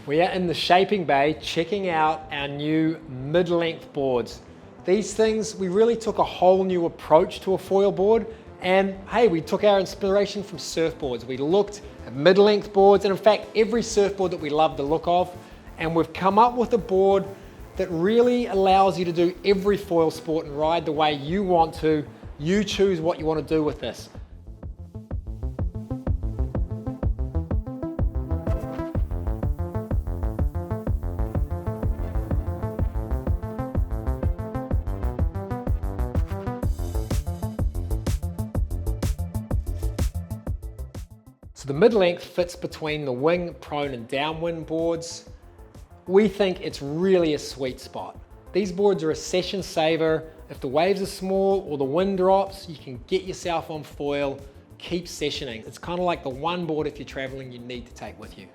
We are in the shaping bay checking out our new mid-length boards. These things, we really took a whole new approach to a foil board, and hey, we took our inspiration from surfboards. We looked at mid-length boards, and in fact, every surfboard that we love the look of, and we've come up with a board that really allows you to do every foil sport and ride the way you want to. You choose what you want to do with this. So the mid-length fits between the wing, prone and downwind boards. We think it's really a sweet spot. These boards are a session saver. If the waves are small or the wind drops, you can get yourself on foil, keep sessioning. It's kind of like the one board if you're traveling you need to take with you.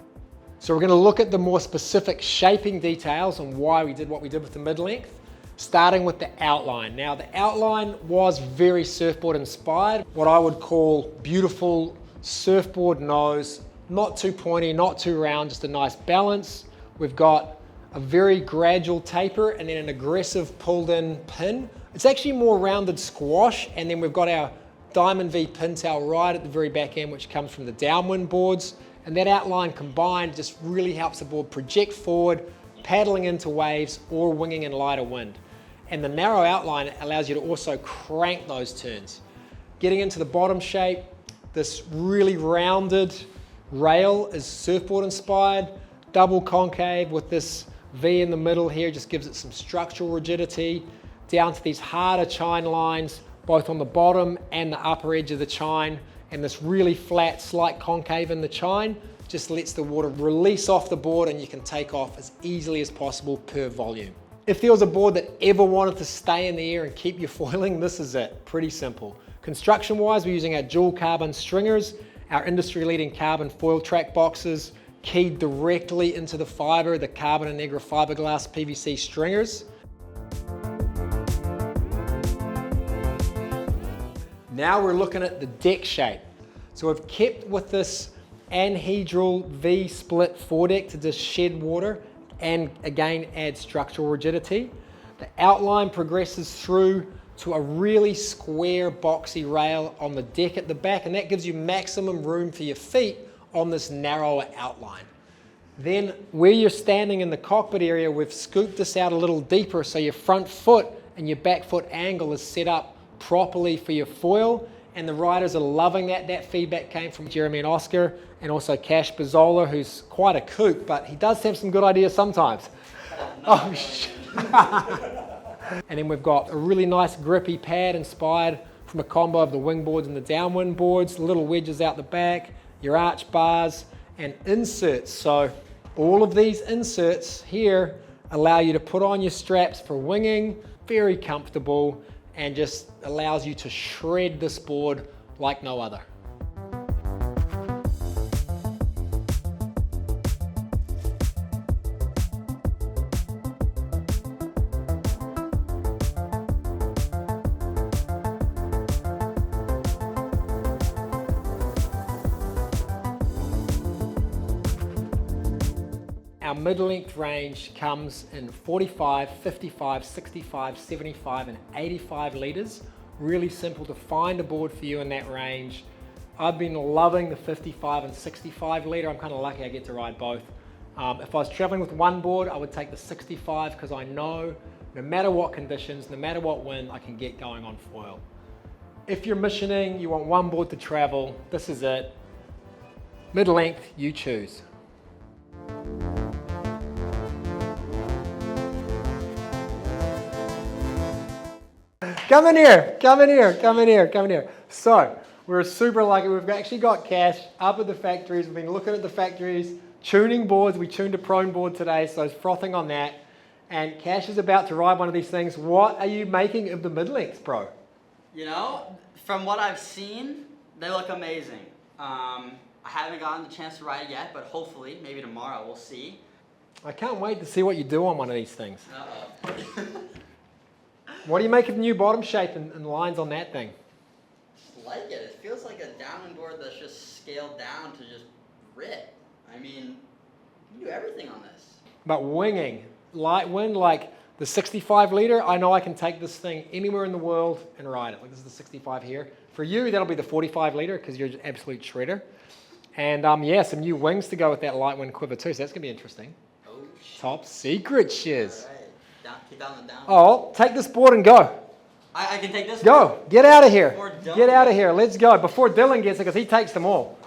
So we're going to look at the more specific shaping details and why we did what we did with the mid-length, starting with the outline. Now the outline was very surfboard inspired, what I would call beautiful surfboard nose, not too pointy, not too round, just a nice balance. We've got a very gradual taper and then an aggressive pulled in pin. It's actually more rounded squash, and then we've got our Diamond V pintail right at the very back end, which comes from the downwind boards. And that outline combined just really helps the board project forward, paddling into waves or winging in lighter wind. And the narrow outline allows you to also crank those turns. Getting into the bottom shape, this really rounded rail is surfboard inspired, double concave with this V in the middle here just gives it some structural rigidity, down to these harder chine lines, both on the bottom and the upper edge of the chine, and this really flat, slight concave in the chine just lets the water release off the board and you can take off as easily as possible per volume. If there was a board that ever wanted to stay in the air and keep you foiling, this is it. Pretty simple. Construction-wise, we're using our dual carbon stringers, our industry-leading carbon foil track boxes, keyed directly into the fiber, the carbon and Negra fiberglass PVC stringers. Now we're looking at the deck shape. So we've kept with this anhedral V split foredeck to just shed water and again add structural rigidity. The outline progresses through to a really square boxy rail on the deck at the back, and that gives you maximum room for your feet on this narrower outline. Then where you're standing in the cockpit area, we've scooped this out a little deeper so your front foot and your back foot angle is set up properly for your foil, and the riders are loving that. That feedback came from Jeremy and Oscar, and also Cash Bazzola, who's quite a kook, but he does have some good ideas sometimes. Oh, shit. And then we've got a really nice grippy pad inspired from a combo of the wing boards and the downwind boards, little wedges out the back, your arch bars and inserts. So all of these inserts here allow you to put on your straps for winging, very comfortable, and just allows you to shred this board like no other. Our mid-length range comes in 45, 55, 65, 75 and 85 litres. Really simple to find a board for you in that range. I've been loving the 55 and 65 litre. I'm kind of lucky I get to ride both. If I was traveling with one board, I would take the 65 because I know no matter what conditions, no matter what wind, I can get going on foil. If you're missioning, you want one board to travel, this is it. Mid-length, you choose. Come in here, come in here, come in here, come in here. So, we're super lucky. We've actually got Cash up at the factories. We've been looking at the factories, tuning boards. We tuned a prone board today, so it's frothing on that. And Cash is about to ride one of these things. What are you making of the mid-length, bro? You know, from what I've seen, they look amazing. I haven't gotten the chance to ride it yet, but hopefully, maybe tomorrow, we'll see. I can't wait to see what you do on one of these things. Uh-oh. What do you make of the new bottom shape and lines on that thing? Just like it. It feels like a downwind board that's just scaled down to just rip. I mean, you do everything on this. But winging, light wind, like the 65 liter, I know I can take this thing anywhere in the world and ride it. Like this is the 65 here. For you, that'll be the 45 liter because you're an absolute shredder. And yeah, some new wings to go with that light wind quiver too, so that's going to be interesting. Oh, shit. Top secret, shiz. All right. Keep down the down. Oh, take this board and go. I can take this Go. one? Get out of here. Before Get out of here. Let's go. Before Dylan gets it because he takes them all.